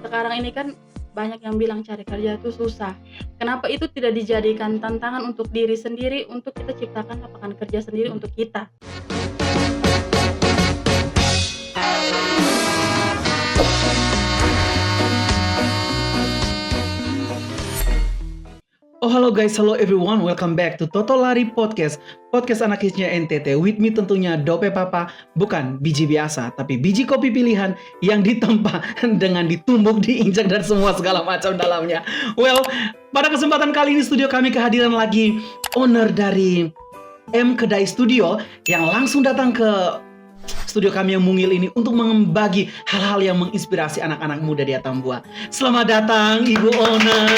sekarang ini kan banyak yang bilang cari kerja itu susah. Kenapa itu tidak dijadikan tantangan untuk diri sendiri, untuk kita ciptakan lapangan kerja sendiri untuk kita? Oh halo guys, hello everyone, welcome back to Totolari Podcast. Podcast anak hitsnya NTT, with me tentunya Dope Papa. Bukan biji biasa, tapi biji kopi pilihan yang ditempa dengan ditumbuk, diinjak dan semua segala macam dalamnya. Well, pada kesempatan kali ini studio kami kehadiran lagi owner dari M Kedai Studio yang langsung datang ke studio kami yang mungil ini untuk membagi hal-hal yang menginspirasi anak-anak muda di Atambua. Selamat datang Ibu Owner.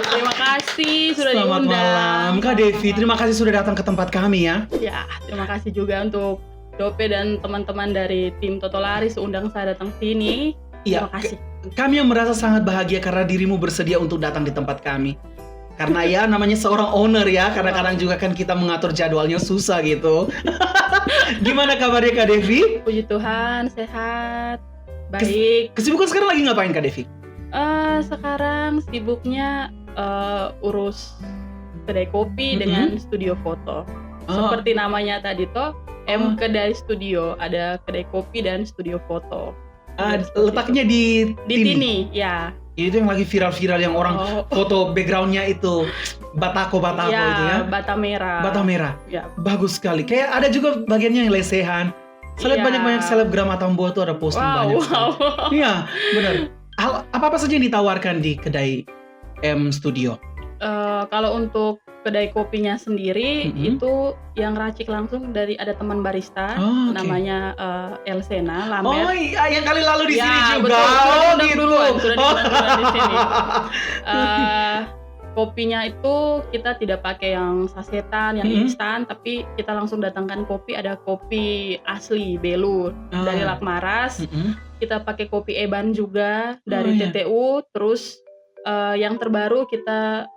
Terima kasih sudah Selamat diundang. malam Kak Devi, terima kasih sudah datang ke tempat kami ya. Ya, terima kasih juga untuk Dope dan teman-teman dari tim Totolari seundang saya datang sini. Iya, Terima kasih. kami yang merasa sangat bahagia karena dirimu bersedia untuk datang di tempat kami. Karena ya namanya seorang owner ya, kadang-kadang juga kan kita mengatur jadwalnya susah gitu. Gimana kabarnya Kak Devi? Puji Tuhan, sehat, baik. Kesibukan sekarang lagi ngapain Kak Devi? Sekarang sibuknya urus kedai kopi dengan studio foto. Seperti namanya tadi toh, M Kedai Studio, ada kedai kopi dan studio foto. Letaknya di Tini, ya. Itu yang lagi viral-viral yang orang foto backgroundnya itu batako Ya, itu ya. bata merah. Bata merah. Ya. Bagus sekali. Kayak ada juga bagiannya yang lesehan. Saya lihat Iya. banyak selebgram Atambua tuh ada posting banyak sekali. Iya, benar. Apa-apa saja yang ditawarkan di kedai M Studio? Kalau untuk kedai kopinya sendiri itu yang racik langsung dari ada teman barista namanya Elsena Lamer. Oh iya, yang kali lalu di Ya, sini juga. betul. Sudah Oh diundang gitu. duluan di sini. Kopinya itu kita tidak pakai yang sasetan, yang instan, tapi kita langsung datangkan kopi. Ada kopi asli Belur dari Lakmaras. Kita pakai kopi Eban juga dari TTU. Terus yang terbaru kita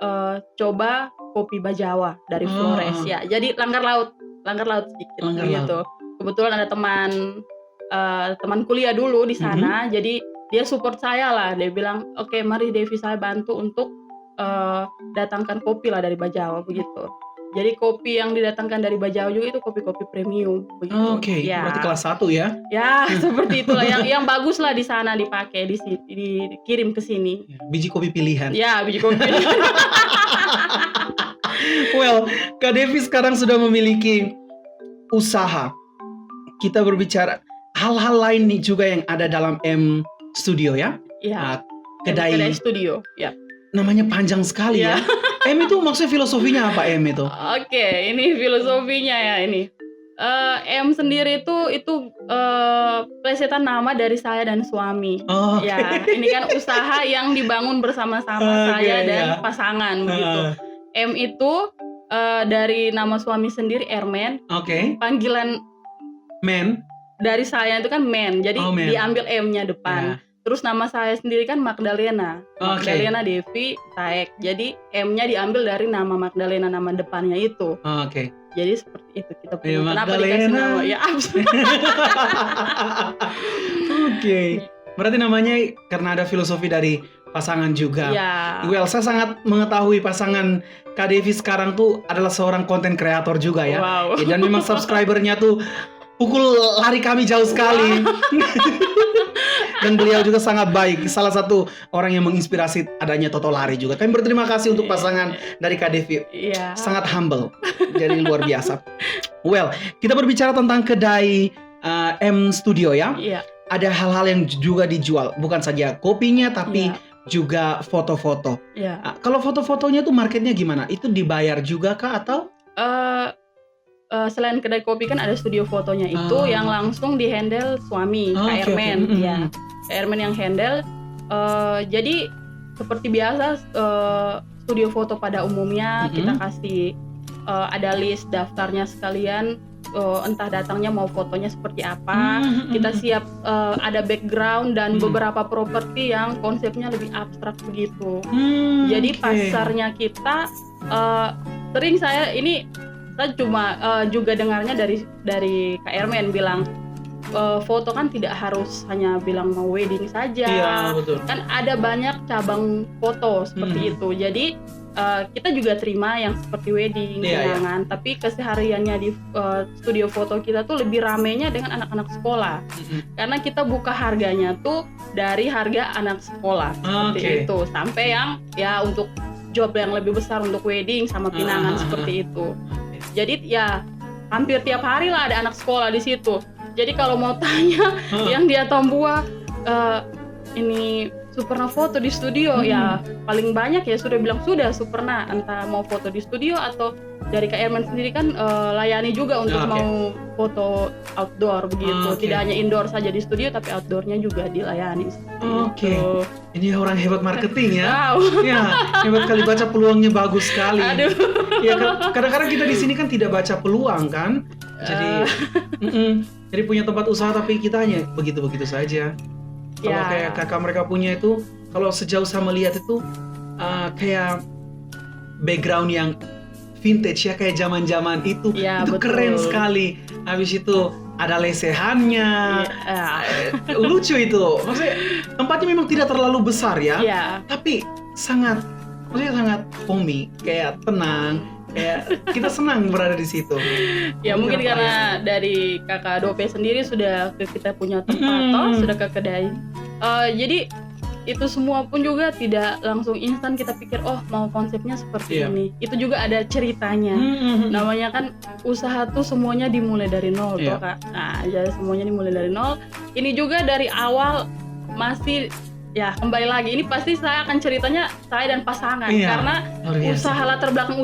coba kopi Bajawa dari Flores ya. Jadi langgar laut sedikit gitu. Kebetulan ada teman kuliah dulu di sana. Jadi dia support saya lah. Dia bilang, "Oke, mari Devi, saya bantu untuk datangkan kopi lah dari Bajawa," begitu. Jadi kopi yang didatangkan dari Bajawa juga itu kopi-kopi premium begitu. Oke, Ya. berarti kelas 1 ya. Ya, seperti itulah yang bagus lah di sana dipakai, dikirim ke sini. Biji kopi pilihan. Ya, biji kopi. Well, Kak Devi sekarang sudah memiliki usaha. Kita berbicara hal-hal lain nih juga yang ada dalam M Studio ya. Ya. Kedai studio. Ya. namanya panjang sekali ya. M itu maksudnya filosofinya apa M itu? Oke, ini filosofinya ya ini. M sendiri itu plesetan nama dari saya dan suami. Ya, ini kan usaha yang dibangun bersama-sama saya dan pasangan begitu. M itu dari nama suami sendiri Ermen. Panggilan Men dari saya itu kan Men. Jadi diambil M-nya depan. Terus nama saya sendiri kan Magdalena. Magdalena Devi Taek. Jadi M-nya diambil dari nama Magdalena, nama depannya itu. Jadi seperti itu kita punya. Kenapa dikasih nama? Ya, Berarti namanya karena ada filosofi dari pasangan juga. Ya. Well, saya sangat mengetahui pasangan Kak Devi sekarang tuh adalah seorang konten kreator juga ya. Wow. Dan memang subscribernya tuh pukul lari kami jauh sekali. Dan beliau juga sangat baik. Salah satu orang yang menginspirasi adanya Totolari juga. Kami berterima kasih untuk pasangan dari Kak Devi. Sangat humble. Jadi luar biasa. Well, kita berbicara tentang kedai M Studio ya. Ada hal-hal yang juga dijual. Bukan saja kopinya tapi juga foto-foto. Kalau foto-fotonya tuh marketnya gimana? Itu dibayar juga kah atau? Selain kedai kopi kan ada studio fotonya itu yang langsung dihandle suami Kak Ermen. Ya, Kak Ermen yang handle. Jadi seperti biasa studio foto pada umumnya kita kasih ada list daftarnya sekalian. Entah datangnya mau fotonya seperti apa. Kita siap ada background dan beberapa properti yang konsepnya lebih abstrak begitu. Jadi pasarnya kita sering saya cuma juga dengarnya dari Kak Ermen bilang foto kan tidak harus hanya bilang mau wedding saja. Iya, betul. Kan ada banyak cabang foto seperti itu. Jadi kita juga terima yang seperti wedding, undangan, tapi kesehariannya di studio foto kita tuh lebih ramenya dengan anak-anak sekolah. Karena kita buka harganya tuh dari harga anak sekolah seperti itu sampai yang ya untuk job yang lebih besar untuk wedding sama pinangan seperti itu. Jadi ya hampir tiap hari lah ada anak sekolah di situ. Jadi kalau mau tanya yang di Atambua ini Superna foto di studio, ya paling banyak ya sudah bilang sudah Superna, entah mau foto di studio atau dari Kak Herman sendiri kan layani juga untuk mau foto outdoor begitu. Tidak hanya indoor saja di studio tapi outdoornya juga dilayani. Ini orang hebat marketing ya. Ya, hebat kali, baca peluangnya bagus sekali. Aduh. Ya kadang-kadang kita di sini kan tidak baca peluang kan. Jadi jadi punya tempat usaha tapi kita hanya begitu-begitu saja. Kalau kayak kakak mereka punya itu, kalau sejauh saya melihat itu kayak background yang vintage ya, kayak zaman-zaman itu betul. Keren sekali. Habis itu ada lesehannya, lucu itu. Maksudnya tempatnya memang tidak terlalu besar ya, tapi sangat homey, kayak tenang. Kayak kita senang berada di situ. Ya mungkin karena dari kakak Dope sendiri sudah ke kita punya tempat, sudah ke kedai. Jadi itu semua pun juga tidak langsung instan kita pikir mau konsepnya seperti ini. Itu juga ada ceritanya. Namanya kan usaha tuh semuanya dimulai dari nol toh Kak. Nah, jadi semuanya dimulai dari nol. Ini juga dari awal masih ya kembali lagi, ini pasti saya akan ceritanya saya dan pasangan karena usaha latar belakang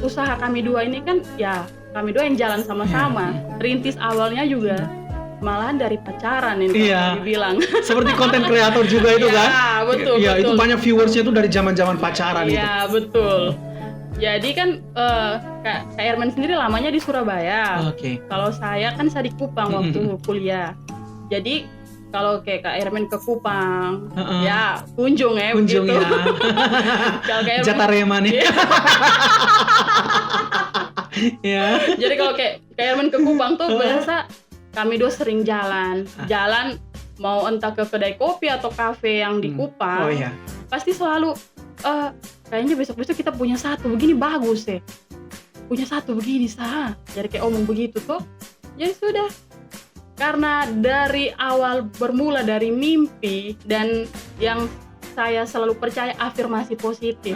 usaha kami dua ini kan ya kami dua yang jalan sama-sama. Rintis awalnya juga malahan dari pacaran ini dibilang. Seperti konten kreator juga itu kan? Betul. Iya, itu banyak viewersnya itu dari zaman-zaman pacaran itu. Iya, betul. Jadi kan Kak Herman sendiri lamanya di Surabaya. Kalau saya kan di Kupang waktu kuliah. Jadi kalau kayak Kak Herman ke Kupang, ya kunjung begitu. Ya. Kalau Kak Jatarema nih. Ya. Jadi kalau kayak Kak Herman ke Kupang tuh biasa kami dua sering jalan mau entah ke kedai kopi atau kafe yang di Kupang. Pasti selalu kayaknya besok-besok kita punya satu begini bagus ya. Punya satu begini sah. Jadi kayak omong begitu tuh. Jadi sudah. Karena dari awal bermula dari mimpi dan yang saya selalu percaya afirmasi positif.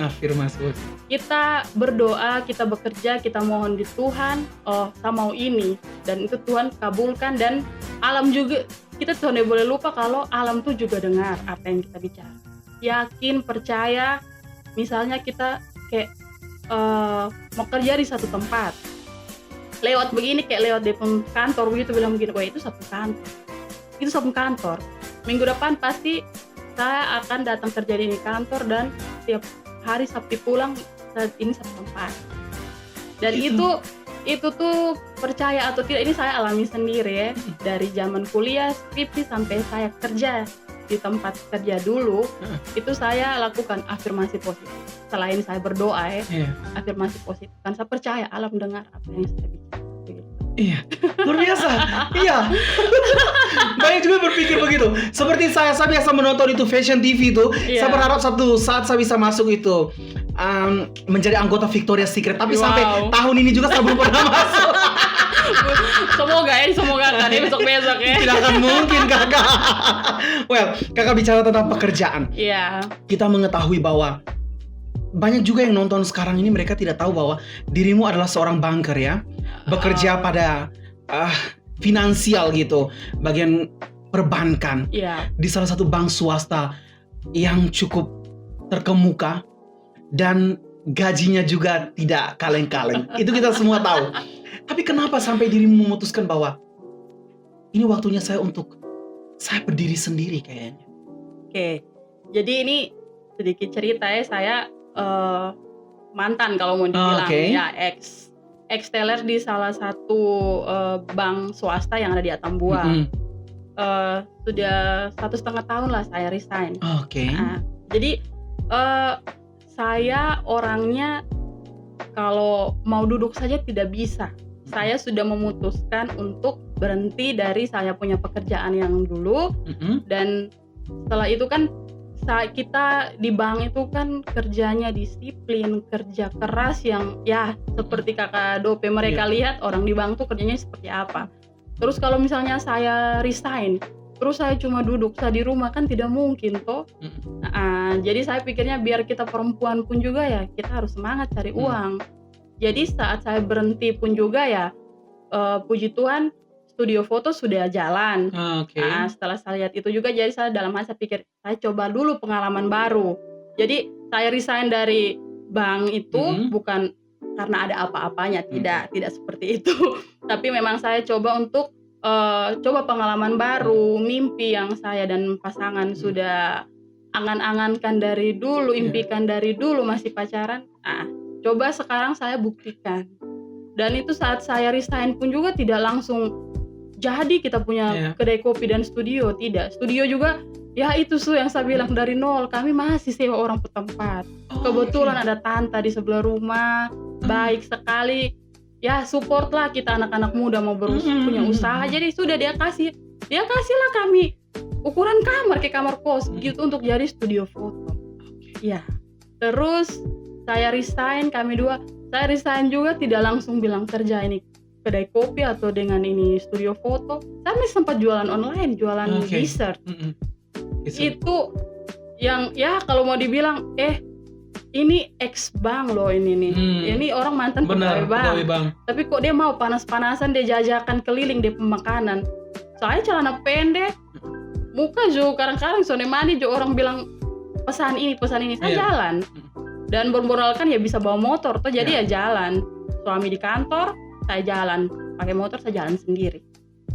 Kita berdoa, kita bekerja, kita mohon di Tuhan, saya mau ini, dan itu Tuhan kabulkan. Dan alam juga, kita tidak boleh lupa kalau alam tuh juga dengar apa yang kita bicara. Yakin, percaya, misalnya kita kayak mau kerja di satu tempat, lewat begini kayak lewat di kantor begitu, bilang begini, itu satu kantor. Minggu depan pasti saya akan datang kerja di kantor dan tiap hari Sabtu pulang ini satu tempat. Dan itu tuh percaya atau tidak, ini saya alami sendiri ya. Dari zaman kuliah, skripsi sampai saya kerja di tempat kerja dulu, itu saya lakukan afirmasi positif. Selain saya berdoa afirmasi positif. Kan saya percaya alam dengar apa yang saya bicara. Iya, luar biasa. Iya. Banyak juga berpikir begitu. Seperti saya biasa menonton itu Fashion TV itu, saya berharap satu saat saya bisa masuk itu menjadi anggota Victoria's Secret. Tapi sampai tahun ini juga saya belum pernah masuk. Semoga kan besok ya. Tidak akan mungkin kakak. Well, kakak bicara tentang pekerjaan. Kita mengetahui bahwa banyak juga yang nonton sekarang ini, mereka tidak tahu bahwa dirimu adalah seorang banker ya. Bekerja pada finansial gitu, bagian perbankan di salah satu bank swasta yang cukup terkemuka dan gajinya juga tidak kaleng-kaleng. Itu kita semua tahu. Tapi kenapa sampai dirimu memutuskan bahwa ini waktunya saya berdiri sendiri kayaknya? Jadi ini sedikit cerita ya, saya mantan kalau mau dibilang ya ex-teller di salah satu bank swasta yang ada di Atambua. Sudah 1,5 tahun lah saya resign. Jadi saya orangnya kalau mau duduk saja tidak bisa. Saya sudah memutuskan untuk berhenti dari saya punya pekerjaan yang dulu. Dan setelah itu kan kita di bank itu kan kerjanya disiplin, kerja keras yang ya seperti kakak Dope mereka lihat orang di bank tuh kerjanya seperti apa. Terus kalau misalnya saya resign, terus saya cuma duduk saya di rumah kan tidak mungkin toh. Jadi saya pikirnya biar kita perempuan pun juga ya kita harus semangat cari uang. Jadi saat saya berhenti pun juga ya puji Tuhan studio foto sudah jalan. Setelah saya lihat itu juga jadi saya dalam hati saya pikir saya coba dulu pengalaman baru. Jadi saya resign dari bank itu bukan karena ada apa-apanya, tidak seperti itu. Tapi memang saya coba untuk coba pengalaman baru, mimpi yang saya dan pasangan sudah angan-angankan dari dulu, impikan dari dulu masih pacaran. Coba sekarang saya buktikan. Dan itu saat saya resign pun juga tidak langsung jadi kita punya kedai kopi dan studio, tidak. Studio juga ya itu yang saya bilang dari nol, kami masih sewa orang petempat. Kebetulan ada tante di sebelah rumah, baik sekali. Ya support lah kita anak-anak muda mau punya usaha. Jadi sudah dia kasihlah kami ukuran kamar kayak kamar kos gitu untuk jadi studio foto. Ya. Terus saya resign, saya resign juga tidak langsung bilang kerja ini kedai kopi atau dengan ini studio foto. Kami sempat jualan online, jualan dessert. Itu yang ya kalau mau dibilang ini ex bank loh ini nih. Ini orang mantan pegawai bank. Tapi kok dia mau panas-panasan dia jajakan keliling dia pemakanan. Saya celana pendek, muka jo kadang-kadang sone mandi jo orang bilang pesan ini saya jalan. Dan bermoral kan ya bisa bawa motor tuh jadi ya jalan. Suami di kantor, saya jalan pakai motor, saya jalan sendiri.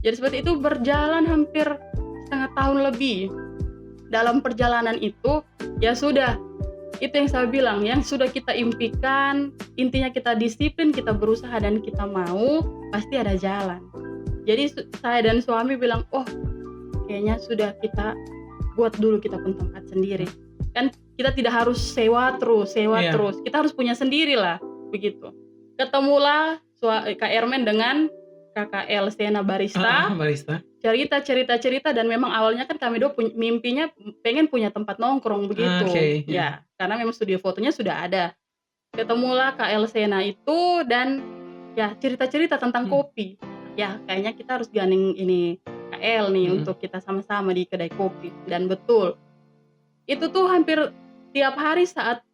Jadi seperti itu berjalan hampir setengah tahun lebih. Dalam perjalanan itu ya sudah, itu yang saya bilang, yang sudah kita impikan, intinya kita disiplin, kita berusaha dan kita mau, pasti ada jalan. Jadi saya dan suami bilang, kayaknya sudah kita buat dulu kita pun tempat sendiri. Kan kita tidak harus sewa terus, kita harus punya sendiri lah, begitu. Ketemulah Kak Ermen dengan Kakak Elsena barista. Cerita dan memang awalnya kan kami dua mimpinya pengen punya tempat nongkrong begitu. Ya, karena memang studio fotonya sudah ada. Ketemulah Kak Elsena itu dan ya cerita-cerita tentang kopi. Ya, kayaknya kita harus gandeng ini Kak El nih untuk kita sama-sama di kedai kopi. Dan betul. Itu tuh hampir tiap hari saat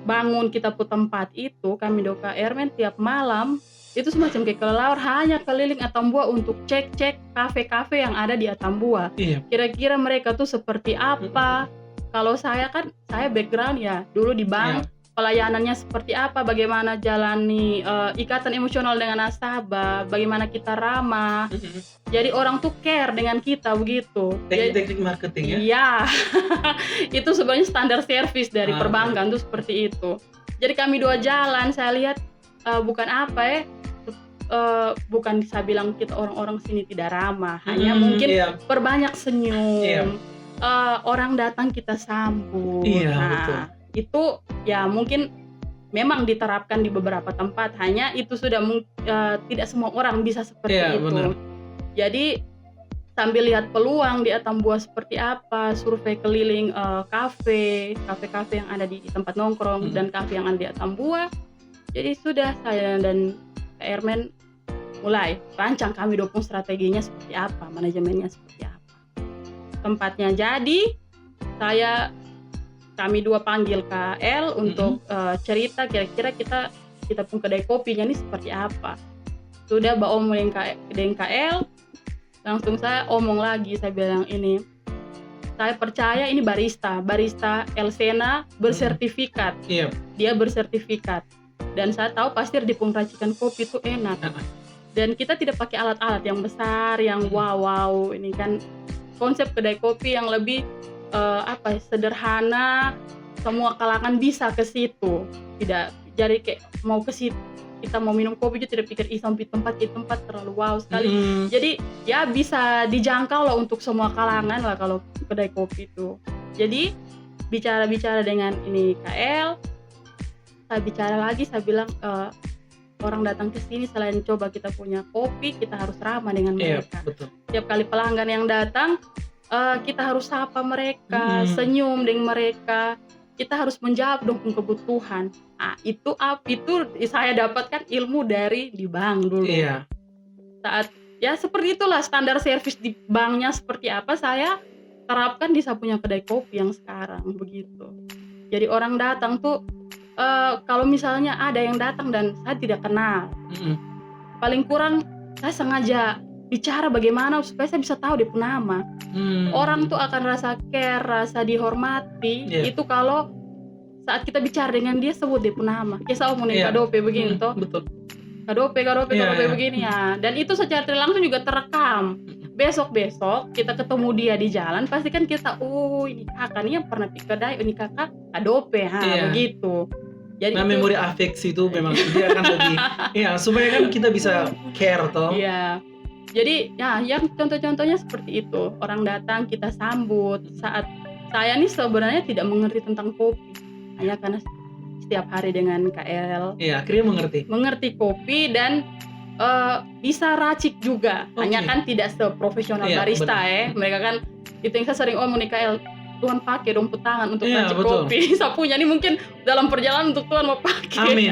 bangun kita pun tempat itu, kami do Kak Ermen tiap malam itu semacam kayak kelelawar hanya keliling Atambua untuk cek kafe-kafe yang ada di Atambua. Kira-kira mereka tuh seperti apa? Kalau saya background ya dulu di bank, pelayanannya seperti apa, bagaimana jalani ikatan emosional dengan nasabah, bagaimana kita ramah. Jadi orang tuh care dengan kita begitu. Teknik marketing ya? Iya. Itu sebenarnya standar service dari perbankan tuh seperti itu. Jadi kami dua jalan, saya lihat bukan bukan bisa bilang kita orang-orang sini tidak ramah, hanya mungkin perbanyak senyum, orang datang kita sambut. Betul. Itu ya mungkin memang diterapkan di beberapa tempat, hanya itu sudah tidak semua orang bisa seperti itu. Benar. Jadi sambil lihat peluang di Atambua seperti apa, survei keliling kafe yang ada di tempat nongkrong dan kafe yang ada di Atambua. Jadi sudah saya dan Kak Ermen mulai rancang kami dukung strateginya seperti apa, manajemennya seperti apa. Tempatnya jadi, kami dua panggil Kak El untuk cerita kira-kira kita pun kedai kopinya ini seperti apa. Sudah omongin dengan Kak El, langsung saya omong lagi, saya bilang ini, saya percaya ini barista Elsena bersertifikat. Dia bersertifikat. Dan saya tahu pasti di pengracikan kopi itu enak. Dan kita tidak pakai alat-alat yang besar, yang wow. Ini kan konsep kedai kopi yang lebih sederhana. Semua kalangan bisa ke situ. Tidak jadi kayak mau ke situ. Kita mau minum kopi juga tidak pikir sampai tempat terlalu wow sekali. Jadi ya bisa dijangkau lah untuk semua kalangan lah kalau kedai kopi itu. Jadi bicara dengan ini KL, saya bicara lagi, saya bilang orang datang ke sini selain coba kita punya kopi, kita harus ramah dengan mereka. Betul. Tiap kali pelanggan yang datang, kita harus sapa mereka, senyum dengan mereka. Kita harus menjawab dong kebutuhan. Nah, itu saya dapatkan ilmu dari di bank dulu. Iya. Saat ya seperti itulah standar servis di banknya seperti apa, saya terapkan di saya punya kedai kopi yang sekarang begitu. Jadi orang datang tuh kalau misalnya ada yang datang dan saya tidak kenal, paling kurang saya sengaja bicara bagaimana supaya saya bisa tahu dia punya nama. Orang tuh akan rasa care, rasa dihormati. Itu kalau saat kita bicara dengan dia sebut dia punya nama. Kayak saya omongin Kadope begini toh. Betul. Kadope begini ya. Dan itu secara langsung juga terekam. Besok kita ketemu dia di jalan, pasti kan kita, ini kakak nih yang pernah pergi kedai, ini kakak Kadope, begitu. Jadi memori afeksi itu memang dia kan lebih, supaya kan kita bisa care toh. Iya. Jadi ya, yang contoh-contohnya seperti itu. Orang datang kita sambut. Saat saya nih sebenarnya tidak mengerti tentang kopi, hanya karena setiap hari dengan KL. Iya, akhirnya mengerti kopi dan bisa racik juga. Hanya kan tidak seprofesional barista Mereka kan itu yang saya sering omong nih KL. Tuhan pakai dong tangan untuk racik kopi. Sapunya nih mungkin dalam perjalanan untuk Tuhan mau pakai. Amin.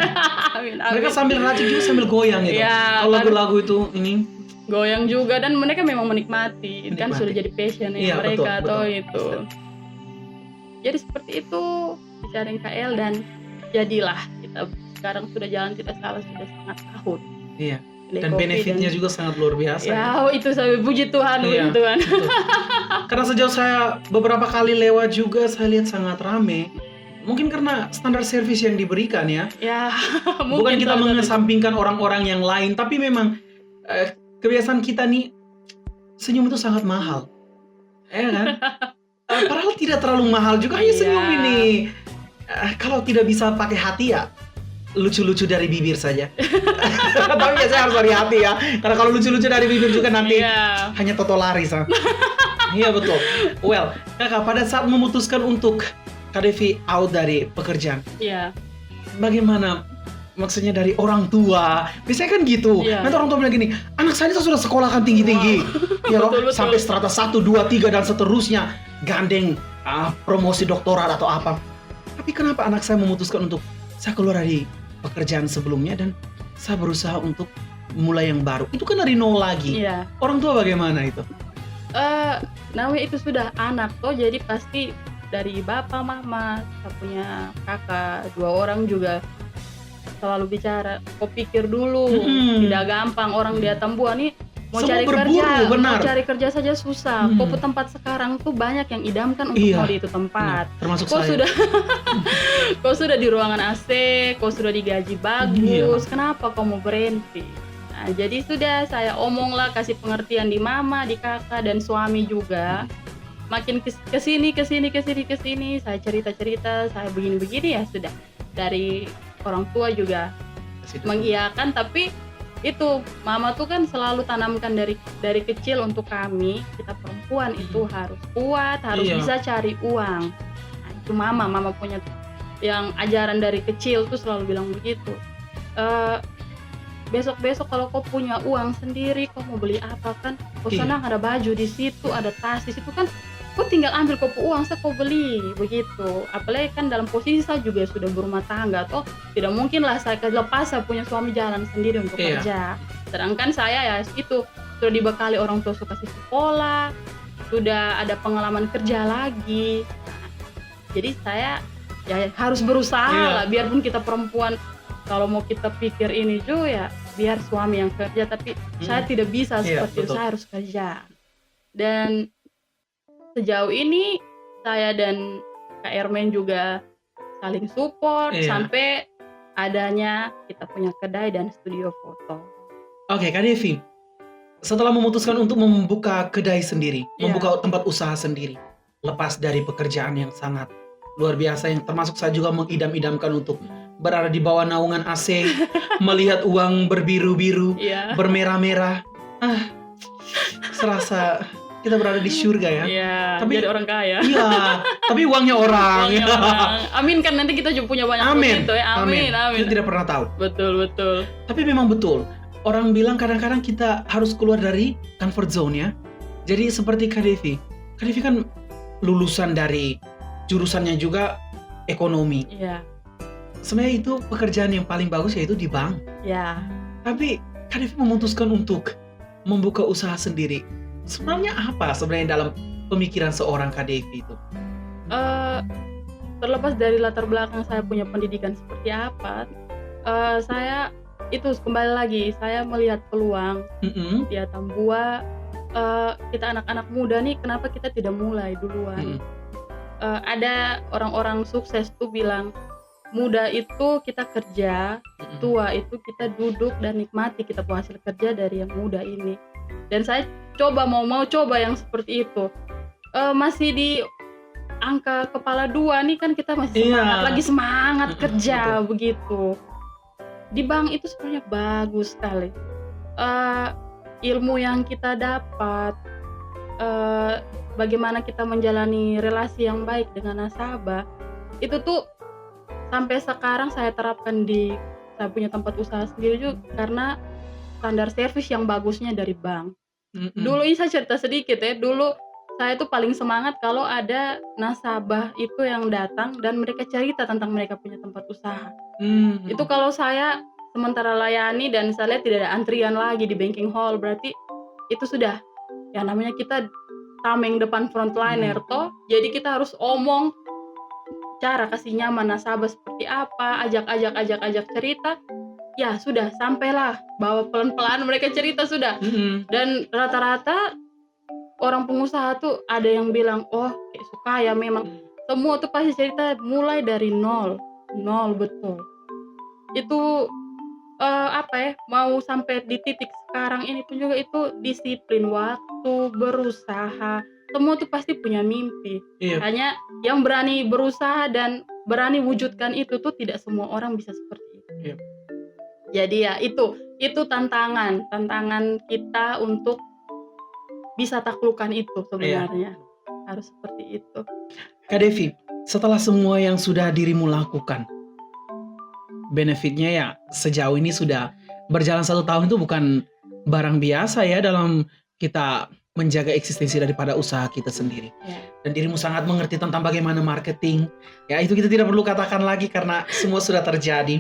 Amin. Mereka sambil racik juga sambil goyang gitu. Kalau lagu-lagu itu ini goyang juga dan mereka memang menikmati. Kan sudah jadi passion mereka atau itu. Jadi seperti itu bicara KL dan jadilah kita sekarang sudah jalan tidak salah sudah setengah tahun. Iya. Dan benefitnya juga sangat luar biasa. Ya, itu saya puji Tuhan, puji Tuhan. Karena sejauh saya beberapa kali lewat juga saya lihat sangat rame. Mungkin karena standar servis yang diberikan ya. Ya, bukan kita mengesampingkan orang-orang yang lain, tapi memang kebiasaan kita nih senyum itu sangat mahal. Ya kan? Padahal tidak terlalu mahal juga hanya senyum ini. Kalau tidak bisa pakai hati ya lucu-lucu dari bibir saja. Tapi biasanya harus dari hati ya. Karena kalau lucu-lucu dari bibir juga nanti hanya totolari sah. Iya betul. Well, kakak pada saat memutuskan untuk Kak Devi out dari pekerjaan. Iya. Bagaimana? Maksudnya dari orang tua. Biasanya kan gitu. Nanti orang tua bilang gini, anak saya sudah sekolahkan tinggi-tinggi. Ya loh, sampai strata 1, 2, 3 dan seterusnya. Gandeng promosi doktorat atau apa. Tapi kenapa anak saya memutuskan untuk saya keluar dari pekerjaan sebelumnya dan saya berusaha untuk mulai yang baru. Itu kan dari nol lagi. Iya. Orang tua bagaimana itu? Namanya itu sudah anak toh, jadi pasti dari bapak mama, saya punya kakak 2 orang juga selalu bicara, kau pikir dulu, tidak gampang orang dia Tambua nih mau cari kerja, mau cari kerja saja susah. Kau tempat sekarang tuh banyak yang idamkan untuk mau di itu tempat. Termasuk kau saya. Kau sudah di ruangan AC, kau sudah digaji bagus, kenapa kau mau berhenti? Nah, jadi sudah saya omonglah, kasih pengertian di mama, di kakak dan suami juga. Makin kesini, saya cerita, saya begini-begini ya sudah. Dari orang tua juga mengiyakan, tapi itu mama tuh kan selalu tanamkan dari kecil untuk kami, kita perempuan itu harus kuat, harus bisa cari uang. Nah, itu mama punya yang ajaran dari kecil tuh selalu bilang begitu. Besok kalau kau punya uang sendiri, kau mau beli apa kan? Kau senang ada baju di situ, ada tas di situ kan? Kau tinggal ambil kau uang, kau beli begitu. Apalagi kan dalam posisi saya juga sudah berumah tangga, toh tidak mungkin lah saya lepas saya punya suami jalan sendiri untuk kerja. Sedangkan saya ya itu sudah dibekali orang tua suka kasih sekolah, sudah ada pengalaman kerja lagi. Jadi saya ya harus berusaha lah, biarpun kita perempuan kalau mau kita pikir ini juga ya biar suami yang kerja, tapi saya tidak bisa seperti itu, saya harus kerja. Dan sejauh ini saya dan Kak Ermen juga saling support sampai adanya kita punya kedai dan studio foto. Oke, Kak Devi, setelah memutuskan untuk membuka kedai sendiri, membuka tempat usaha sendiri, lepas dari pekerjaan yang sangat luar biasa yang termasuk saya juga mengidam-idamkan untuk berada di bawah naungan AC, melihat uang berbiru-biru, bermerah-merah, serasa kita berada di surga ya. Iya, Tapi- jadi orang kaya. Iya, tapi uangnya orang. Uangnya orang. Amin kan nanti kita juga punya banyak Amin. itu ya. Amin. Kita tidak pernah tahu. Betul. Tapi memang betul. Orang bilang kadang-kadang kita harus keluar dari comfort zone ya. Jadi seperti Kak Devi. Kak Devi kan lulusan dari jurusannya juga ekonomi. Iya. Sebenarnya itu pekerjaan yang paling bagus yaitu di bank. Ya. Tapi Kak Devi memutuskan untuk membuka usaha sendiri. Sebenarnya apa sebenarnya dalam pemikiran seorang Kak Devi itu? Terlepas dari latar belakang saya punya pendidikan seperti apa, saya itu kembali lagi saya melihat peluang Mm-mm. di Atambua. Kita anak-anak muda nih, kenapa kita tidak mulai duluan? Mm-mm. Ada orang-orang sukses tuh bilang, muda itu kita kerja, Mm-mm. tua itu kita duduk dan nikmati kita punya hasil kerja dari yang muda ini. Dan saya mau coba yang seperti itu. Masih di angka kepala 2 nih kan kita masih semangat kerja begitu. Di bank itu sebenarnya bagus sekali. Ilmu yang kita dapat, bagaimana kita menjalani relasi yang baik dengan nasabah, itu tuh sampai sekarang saya terapkan di saya punya tempat usaha sendiri juga karena standar servis yang bagusnya dari bank. Mm-mm. Dulu ini saya cerita sedikit ya, dulu saya tuh paling semangat kalau ada nasabah itu yang datang dan mereka cerita tentang mereka punya tempat usaha. Mm-mm. Itu kalau saya sementara layani dan saya lihat tidak ada antrian lagi di banking hall, berarti itu sudah ya namanya kita tameng depan frontliner toh, jadi kita harus omong cara kasih nyaman nasabah seperti apa, ajak cerita. Ya sudah, sampailah bawa pelan-pelan mereka cerita sudah. Mm-mm. Dan rata-rata orang pengusaha tuh ada yang bilang, oh kayak suka ya memang. Semua tuh pasti cerita mulai dari nol betul. Itu mau sampai di titik sekarang ini pun juga itu disiplin waktu, berusaha. Semua tuh pasti punya mimpi. Iya. Hanya yang berani berusaha dan berani wujudkan itu tuh tidak semua orang bisa seperti itu. Iya. Jadi ya itu tantangan kita untuk bisa taklukkan itu sebenarnya. Harus seperti itu. Kak Devi, setelah semua yang sudah dirimu lakukan, benefitnya ya sejauh ini sudah berjalan 1 tahun itu bukan barang biasa ya dalam kita menjaga eksistensi daripada usaha kita sendiri. Ya. Dan dirimu sangat mengerti tentang bagaimana marketing. Ya itu kita tidak perlu katakan lagi karena semua sudah terjadi.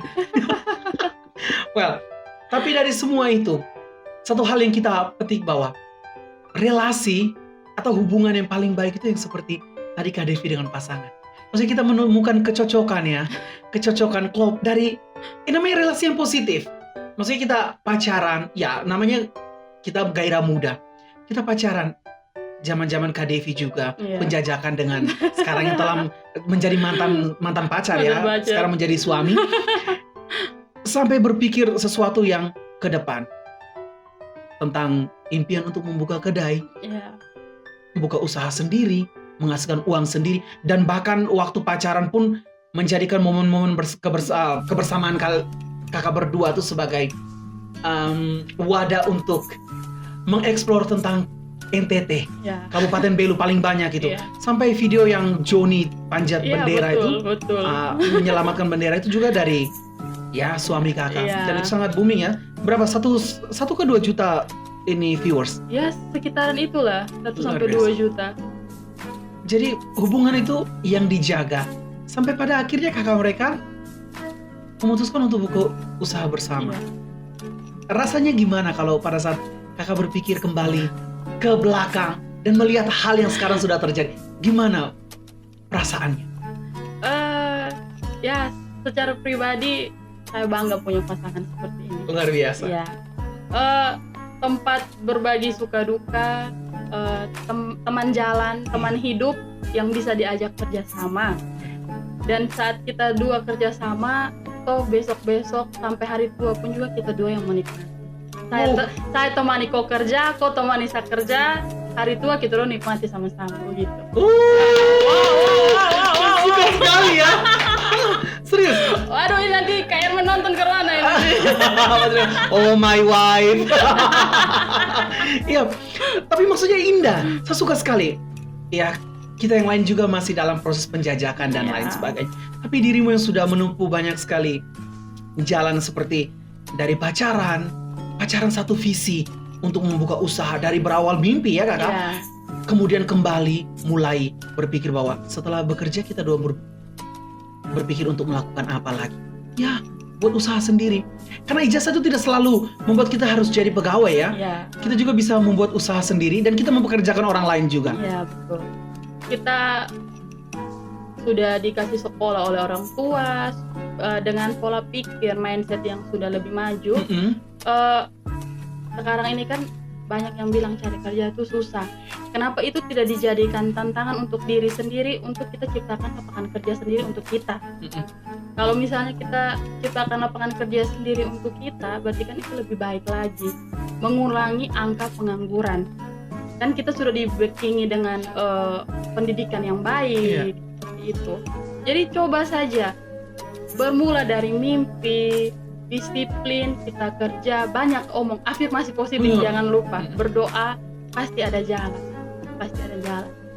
Well, tapi dari semua itu, satu hal yang kita petik bahwa relasi atau hubungan yang paling baik itu yang seperti tadi Kak Devi dengan pasangan. Maksudnya kita menemukan kecocokan ya, kecocokan klop dari namanya relasi yang positif. Maksudnya kita pacaran, ya namanya kita gairah muda. Kita pacaran, zaman-zaman Kak Devi juga penjajakan dengan sekarang yang telah menjadi mantan pacar ya, sekarang menjadi suami. Sampai berpikir sesuatu yang ke depan tentang impian untuk membuka kedai, membuka usaha sendiri, menghasilkan uang sendiri, dan bahkan waktu pacaran pun menjadikan momen-momen kebersamaan kakak berdua itu sebagai wadah untuk mengeksplor tentang NTT, Kabupaten Belu paling banyak itu. Sampai video yang Joni panjat bendera betul. Menyelamatkan bendera itu juga dari suami kakak. Dan itu sangat booming ya. Berapa? 1 ke 2 juta ini viewers? Ya sekitaran itulah, 1 sampai 2 juta. Jadi hubungan itu yang dijaga sampai pada akhirnya kakak mereka memutuskan untuk buka usaha bersama. Rasanya gimana kalau pada saat kakak berpikir kembali ke belakang dan melihat hal yang sekarang sudah terjadi? Gimana perasaannya? Ya secara pribadi saya bangga punya pasangan seperti ini. Luar biasa. Ya. Tempat berbagi suka duka, teman jalan, teman hidup yang bisa diajak kerjasama. Dan saat kita dua kerjasama, toh besok-besok sampai hari tua pun juga kita dua yang menikmati. Saya temani kau kerja, kau temani saya kerja, hari tua kita dua nikmati sama-sama begitu. Suka sekali ya. Serius? Waduh, ini nanti kayak menonton corona ini. Oh my wife. Iya, tapi maksudnya indah. Saya suka sekali. Ya, kita yang lain juga masih dalam proses penjajakan dan lain sebagainya. Tapi dirimu yang sudah menempuh banyak sekali jalan seperti dari pacaran satu visi untuk membuka usaha dari berawal mimpi ya kakak. Yeah. Kemudian kembali mulai berpikir bahwa setelah bekerja kita berpikir untuk melakukan apa lagi. Ya, buat usaha sendiri. Karena ijazah itu tidak selalu membuat kita harus jadi pegawai ya. Yeah. Kita juga bisa membuat usaha sendiri dan kita mempekerjakan orang lain juga. Iya, betul. Kita sudah dikasih sekolah oleh orang tua dengan pola pikir, mindset yang sudah lebih maju. Sekarang ini kan banyak yang bilang cari kerja itu susah. Kenapa itu tidak dijadikan tantangan untuk diri sendiri, untuk kita ciptakan lapangan kerja sendiri untuk kita? Kalau misalnya kita ciptakan lapangan kerja sendiri untuk kita, berarti kan itu lebih baik lagi, mengurangi angka pengangguran. Kan kita sudah dibekali dengan pendidikan yang baik, seperti itu. Jadi coba saja, bermula dari mimpi, disiplin, kita kerja, banyak omong, afirmasi positif, jangan lupa, berdoa, pasti ada jalan.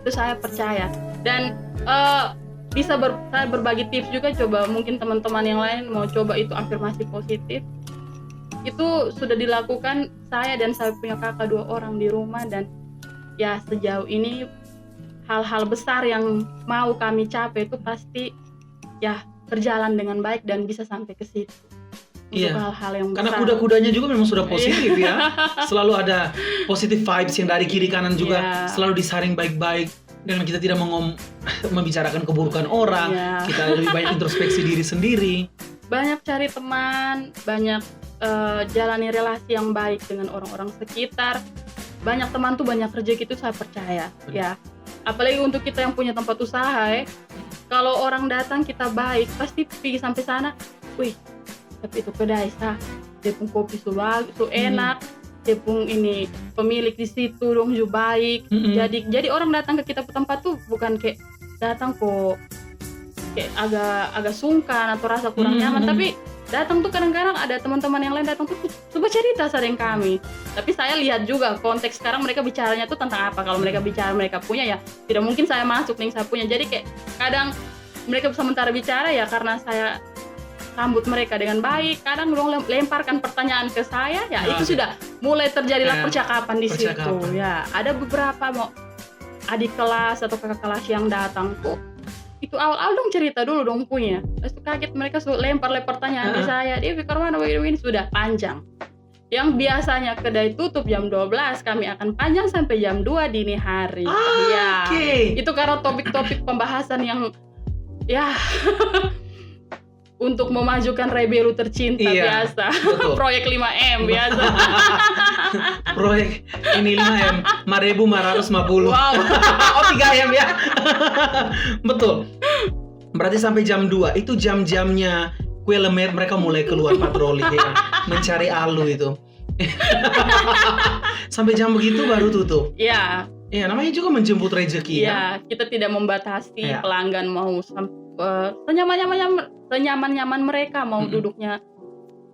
Itu saya percaya. Dan saya berbagi tips juga, coba mungkin teman-teman yang lain mau coba itu afirmasi positif. Itu sudah dilakukan saya dan saya punya kakak 2 orang di rumah, dan ya sejauh ini hal-hal besar yang mau kami capai itu pasti ya berjalan dengan baik dan bisa sampai ke situ. Untuk hal-hal yang besar. Karena kuda-kudanya juga memang sudah positif ya. Selalu ada positive vibes yang dari kiri kanan juga selalu disaring baik-baik. Dan kita tidak membicarakan keburukan orang. Kita lebih banyak introspeksi diri sendiri. Banyak cari teman, banyak jalani relasi yang baik dengan orang-orang sekitar. Banyak teman tuh banyak rezeki, itu saya percaya. Ya. Apalagi untuk kita yang punya tempat usaha kalau orang datang kita baik, pasti pergi sampai sana, wih, tapi itu kedai dia pun kopi so enak, dia pun ini pemilik di situ dong juga baik. Jadi orang datang ke kita tempat tuh bukan kayak datang kok kayak agak sungkan atau rasa kurang nyaman, tapi datang tuh kadang-kadang ada teman-teman yang lain datang tuh coba cerita sering kami. Tapi saya lihat juga konteks sekarang mereka bicaranya tuh tentang apa. Kalau mereka bicara mereka punya, ya tidak mungkin saya masuk nih saya punya. Jadi kayak kadang mereka sementara bicara ya karena saya sambut mereka dengan baik, kadang lemparkan pertanyaan ke saya, ya itu sudah mulai terjadilah percakapan di situ. Ya, ada beberapa mau adik kelas atau kakak kelas yang datang tuh, itu awal-awal dong cerita dulu dong punya. Terus kaget mereka lempar pertanyaan di saya, dia pikir mana begini sudah panjang. Yang biasanya kedai tutup jam 12, kami akan panjang sampai jam 2 dini hari. Itu karena topik-topik pembahasan yang ya untuk memajukan Rebelu tercinta biasa. Proyek 5M biasa. Proyek ini 5M, 5.550. Wow. Oh 3M ya. Betul. Berarti sampai jam 2 itu jam-jamnya kue lemet, mereka mulai keluar patroli ya, mencari alu itu. Sampai jam begitu baru tutup. Iya. Iya, namanya juga menjemput rezeki. Iya, kita tidak membatasi pelanggan mau senyaman-nyaman mereka mau duduknya.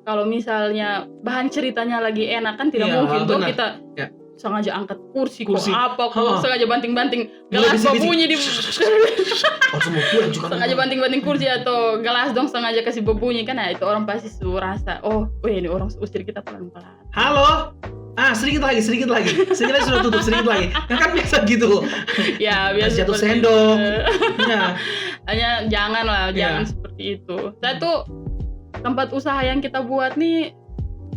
Kalau misalnya bahan ceritanya lagi enak kan tidak mungkin tuh kita sengaja angkat kursi. Sengaja banting-banting gelas berbunyi di sengaja banting-banting kursi atau gelas dong sengaja kasih berbunyi kan, itu orang pasti rasa ini orang usir kita pelan-pelan. Halo, sedikit lagi sudah tutup, sedikit lagi. Kan biasa gitu. Ya biasa jatuh sendok. Hanya jangan seperti itu. Saya tuh tempat usaha yang kita buat nih,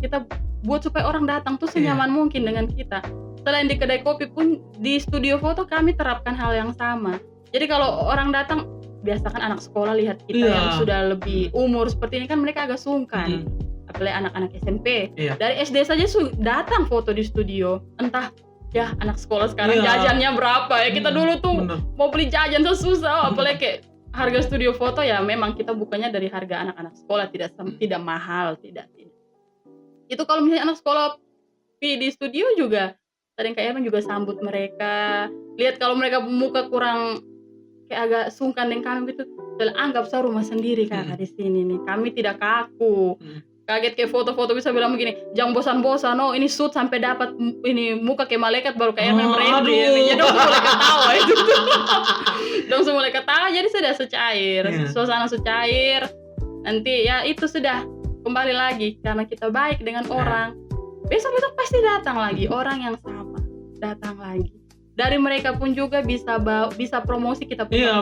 kita buat supaya orang datang tuh senyaman mungkin dengan kita. Selain di kedai kopi pun di studio foto kami terapkan hal yang sama. Jadi kalau orang datang, biasakan anak sekolah lihat kita yang sudah lebih umur seperti ini kan mereka agak sungkan. Apalagi anak-anak SMP. Dari SD saja datang foto di studio. Entah ya anak sekolah sekarang jajannya berapa ya. Kita dulu tuh mau beli jajan tuh susah. Apalagi kayak harga studio foto ya memang kita bukannya dari harga anak-anak sekolah, tidak mahal, tidak. Itu kalau misalnya anak sekolah di studio juga sering kayak juga sambut mereka. Lihat kalau mereka muka kurang kayak agak sungkan dengan kami gitu, anggap saya rumah sendiri kakak di sini nih. Kami tidak kaku. kaget kayak foto-foto bisa bilang begini, jangan bosan-bosan, oh ini shoot sampai dapat ini muka kayak malaikat baru kayak Ellen Bradley ini. Jadi dong mulai ketawa itu. Dong mulai ketawa jadi sudah secair, suasana secair. Nanti ya itu sudah kembali lagi karena kita baik dengan orang. Besok-besok pasti datang lagi orang yang sama, datang lagi. Dari mereka pun juga bisa promosi kita punya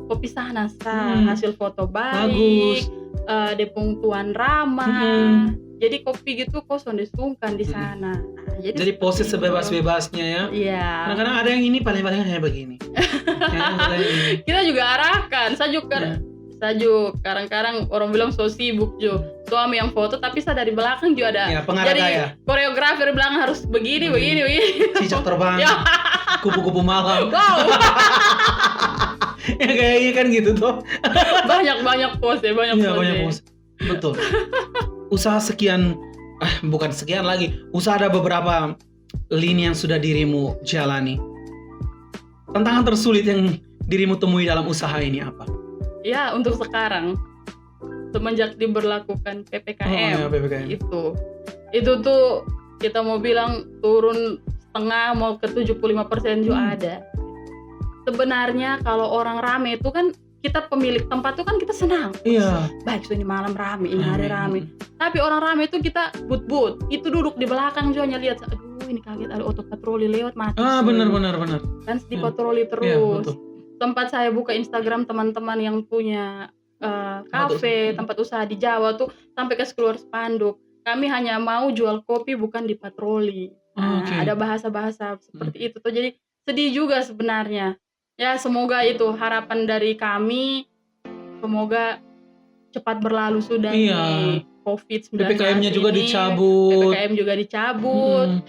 kopi sana hasil foto baik, depung tuan ramah. Jadi kopi gitu kosong disungkan di sana. Nah, jadi pose sebebas-bebasnya ya. Iya. Kadang-kadang ada yang ini paling-paling kayak begini. Kita juga arahkan, sajuk kadang-kadang orang bilang so sibuk Jo. Suami yang foto tapi saya dari belakang juga ada. Ya, pengarah jadi gaya. Koreografer bilang harus begini. Cicak terbang. Ya. Kupu-kupu malam. Wow. Ya kayaknya kan gitu tuh. banyak pose. Betul. Usaha sekian, bukan sekian lagi. Usaha ada beberapa lini yang sudah dirimu jalani. Tantangan tersulit yang dirimu temui dalam usaha ini apa? Ya untuk sekarang semenjak diberlakukan PPKM, itu tuh kita mau bilang turun setengah mau ke 75% juga ada. Sebenarnya kalau orang rame itu kan kita pemilik tempat itu kan kita senang. Iya. Baik, so ini malam rame, ini hari rame. Tapi orang rame itu kita but itu duduk di belakang juga lihat, aduh ini kaget ada auto patroli lewat mati. Benar. Kan di patroli terus. Tempat saya buka Instagram teman-teman yang punya kafe, tempat usaha di Jawa tuh sampai keluar spanduk. Kami hanya mau jual kopi bukan di patroli. Ada bahasa-bahasa seperti itu tuh. Jadi sedih juga sebenarnya. Ya semoga itu harapan dari kami, semoga cepat berlalu sudah nih COVID-19 PPKM-nya juga dicabut.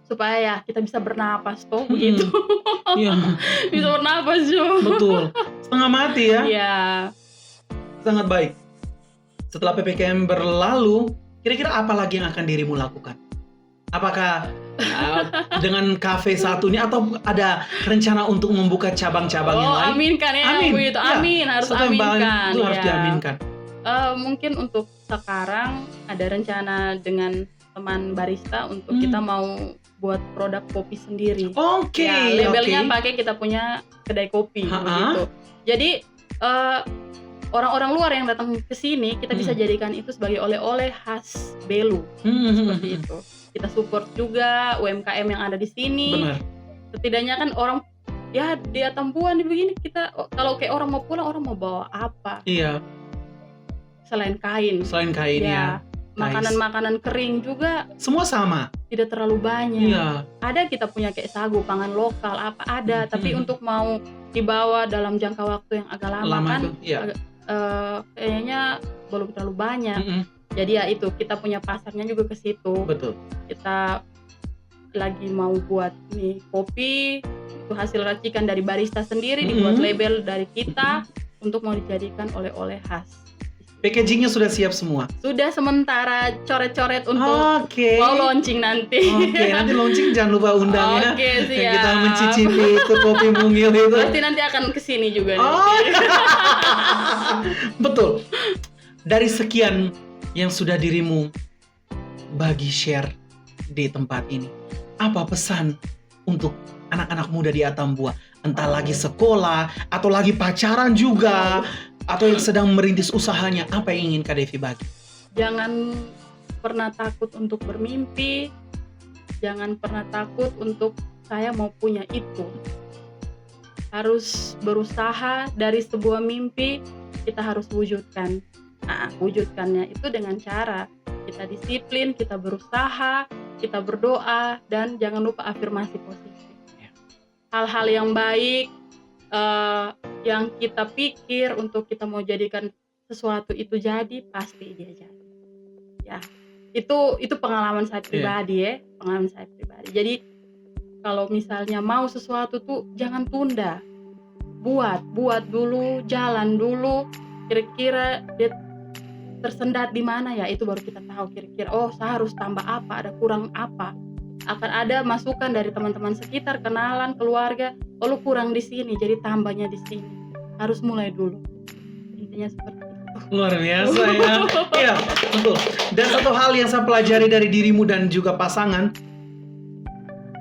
Supaya ya kita bisa bernapas toh begitu. Iya. Bisa bernapas Jo. Betul. Setengah mati ya. Iya. Sangat baik. Setelah PPKM berlalu, kira-kira apa lagi yang akan dirimu lakukan? Apakah dengan kafe satu ini atau ada rencana untuk membuka cabang-cabang yang lain? Aminkan ya. Amin. Harus aminkan. Itu harus diaminkan. Mungkin untuk sekarang ada rencana dengan teman barista untuk kita mau buat produk kopi sendiri. Oke. Ya, labelnya pakai kita punya kedai kopi gitu. Jadi orang-orang luar yang datang ke sini kita bisa jadikan itu sebagai oleh-oleh khas Belu. Seperti itu. Kita support juga UMKM yang ada di sini. Benar. Setidaknya kan orang ya di Atambuan begini kita kalau kayak orang mau pulang orang mau bawa apa? Iya. Selain kain ya. Makanan-makanan kering juga semua sama, tidak terlalu banyak. Iya. Ada kita punya kayak sagu, pangan lokal apa ada, tapi untuk mau dibawa dalam jangka waktu yang agak lama kan kayaknya belum terlalu banyak. Jadi ya itu kita punya pasarnya juga ke situ. Betul. Kita lagi mau buat nih kopi itu hasil racikan dari barista sendiri, dibuat label dari kita untuk mau dijadikan oleh-oleh khas. Packagingnya sudah siap semua? Sudah sementara coret-coret untuk mau launching nanti. Nanti launching jangan lupa undang ya. Siap. Kita mencicipi itu kopi mungil itu. Pasti nanti akan kesini juga nih. Betul. Dari sekian yang sudah dirimu bagi share di tempat ini, apa pesan untuk anak-anak muda di Atambua? Entah lagi sekolah atau lagi pacaran juga, atau yang sedang merintis usahanya, apa yang ingin Kak Devi bagi? Jangan pernah takut untuk bermimpi, jangan pernah takut untuk saya mau punya itu. Harus berusaha dari sebuah mimpi, kita harus wujudkan. Wujudkannya itu dengan cara kita disiplin, kita berusaha, kita berdoa, dan jangan lupa afirmasi positif. Hal-hal yang baik, yang kita pikir untuk kita mau jadikan sesuatu itu jadi, pasti dia jadi. Ya, itu pengalaman saya pribadi pengalaman saya pribadi. Jadi kalau misalnya mau sesuatu tuh jangan tunda, buat dulu, jalan dulu. Kira-kira dia tersendat di mana ya, itu baru kita tahu kira-kira. Oh, saya harus tambah apa, ada kurang apa. Akan ada masukan dari teman-teman sekitar, kenalan, keluarga. Oh, lu kurang di sini, jadi tambahnya di sini. Harus mulai dulu. Intinya seperti itu. Luar biasa ya. Iya, betul. Dan satu hal yang saya pelajari dari dirimu dan juga pasangan,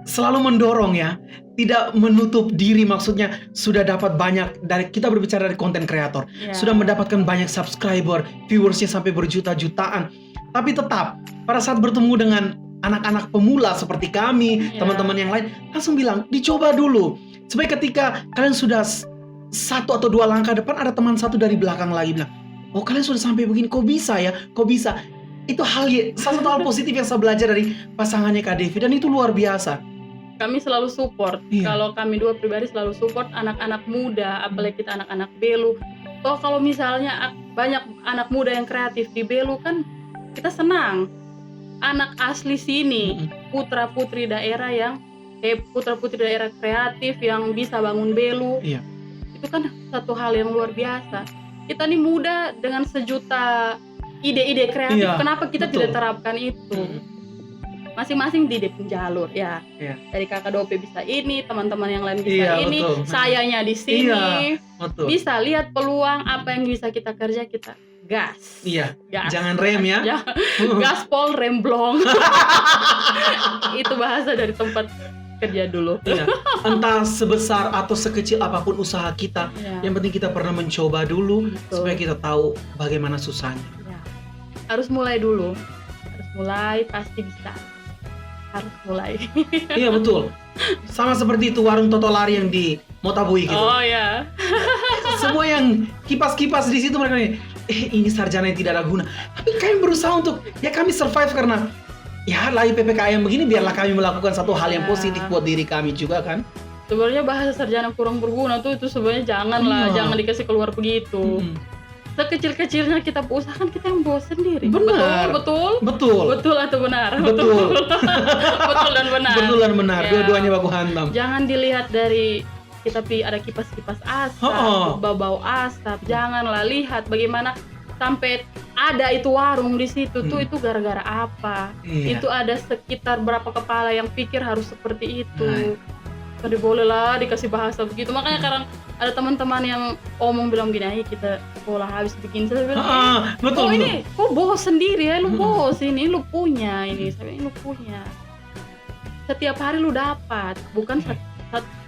selalu mendorong ya, tidak menutup diri, maksudnya sudah dapat banyak dari, kita berbicara dari konten kreator, sudah mendapatkan banyak subscriber, viewersnya sampai berjuta-jutaan, tapi tetap pada saat bertemu dengan anak-anak pemula seperti kami, teman-teman yang lain, langsung bilang dicoba dulu, supaya ketika kalian sudah satu atau dua langkah depan, ada teman satu dari belakang lagi bilang, oh kalian sudah sampai begini, kok bisa ya, kok bisa. Itu salah satu hal positif yang saya belajar dari pasangannya Kak Devi, dan itu luar biasa. Kami selalu support. Kalau kami dua pribadi selalu support anak-anak muda, apalagi kita anak-anak Belu. Toh kalau misalnya banyak anak muda yang kreatif di Belu kan kita senang. Anak asli sini, putra-putri daerah yang putra-putri daerah kreatif yang bisa bangun Belu. Itu kan satu hal yang luar biasa. Kita nih muda dengan sejuta ide-ide kreatif. Kenapa kita tidak terapkan itu? Masing-masing di depan jalur ya. Dari kakak Dope bisa ini, teman-teman yang lain bisa ini, sayanya di sini. Bisa lihat peluang apa yang bisa kita kerja, kita gas. Gas. Jangan rem ya. Gaspol remblong. Itu bahasa dari tempat kerja dulu. Entah sebesar atau sekecil apapun usaha kita, yang penting kita pernah mencoba dulu. Supaya kita tahu bagaimana susahnya. Harus mulai dulu. Harus mulai, pasti bisa. Harus mulai. Iya betul. Sama seperti itu warung Totolari yang di Motabui gitu. Oh ya. Semua yang kipas-kipas di situ mereka nih, ini sarjana yang tidak ada guna. Tapi kami berusaha untuk, ya kami survive karena ya lagi PPKM begini, biarlah kami melakukan satu hal yang positif buat diri kami juga kan. Sebenarnya bahasa sarjana kurang berguna tuh itu sebenarnya jangan dikasih keluar begitu. Sekecil-kecilnya kita berusaha kan kita yang bawa sendiri. Benar. Betul atau benar? Betul. Betul dan benar. Betul dan benar. Dua-duanya baku hantam. Jangan dilihat dari kita ada kipas-kipas asap, bau-bau asap. Janganlah lihat bagaimana sampai ada itu warung di situ tuh itu gara-gara apa? Itu ada sekitar berapa kepala yang pikir harus seperti itu. Tadi boleh lah dikasih bahasa begitu. Makanya sekarang ada teman-teman yang bilang gini, kita sekolah habis bikin, saya bilang, betul, ini kok bos sendiri ya, lu bos ini, lu punya ini, saya bilang, lu punya. Setiap hari lu dapat, bukan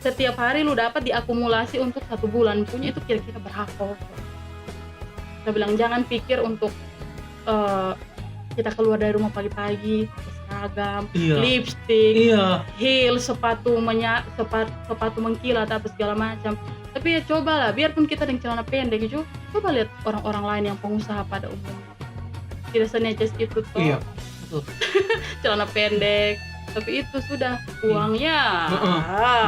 setiap hari lu dapat diakumulasi untuk 1 bulan punya, itu kira-kira berapa? Saya bilang jangan pikir untuk kita keluar dari rumah pagi-pagi seragam, lipstick, heel, sepatu mengkilat apa segala macam. Tapi ya cobalah, biarpun kita dengan celana pendek itu, coba lihat orang-orang lain yang pengusaha pada umumnya. Tidak seneces itu toh. Iya, betul. Celana pendek, tapi itu sudah uangnya.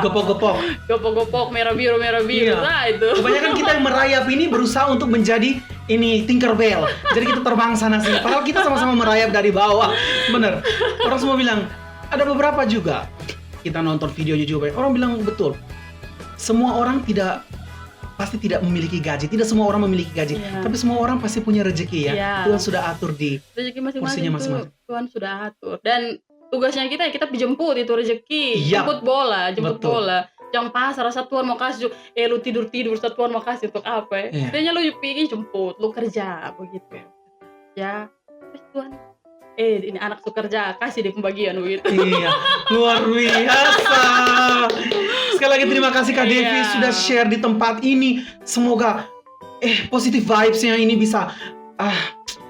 Gepok-gepok, merah biru. Nah itu. Kebanyakan kita yang merayap ini berusaha untuk menjadi ini Tinkerbell. Jadi kita terbang sana sini. Padahal kita sama-sama merayap dari bawah. Bener. Orang semua bilang, ada beberapa juga. Kita nonton videonya juga. Orang bilang betul. Semua orang pasti tidak memiliki gaji. Tidak semua orang memiliki gaji. Tapi semua orang pasti punya rezeki ya. Tuhan sudah atur di rezeki masing-masing. Tuhan sudah atur. Dan tugasnya kita jemput itu rezeki. Jemput bola. Jangan pasar rasa Tuhan mau kasih, lu tidur Tuhan mau kasih untuk apa ya? Kayaknya lu pikir jemput, lu kerja begitu ya. Tuhan ini anak su kerja, kasih di pembagian begitu. Iya, luar biasa. Sekali lagi terima kasih Kak Devi sudah share di tempat ini. Semoga positive vibes-nya ini bisa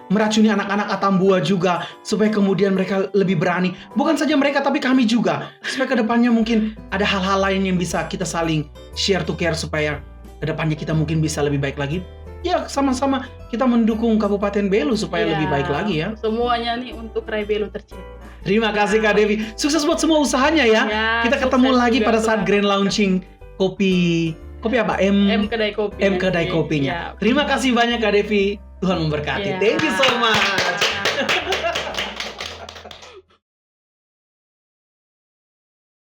meracuni anak-anak Atambua juga, supaya kemudian mereka lebih berani. Bukan saja mereka, tapi kami juga, supaya kedepannya mungkin ada hal-hal lain yang bisa kita saling share to care, supaya kedepannya kita mungkin bisa lebih baik lagi. Ya sama-sama kita mendukung Kabupaten Belu supaya lebih baik lagi ya. Semuanya nih untuk Rai Belu tercinta. Terima kasih Kak Devi, sukses buat semua usahanya ya. Kita ketemu lagi pada saat grand launching kopi apa? M Kedai Kopi. M Kedai Kopinya. Terima kasih banyak Kak Devi. Tuhan memberkati. Thank you so much.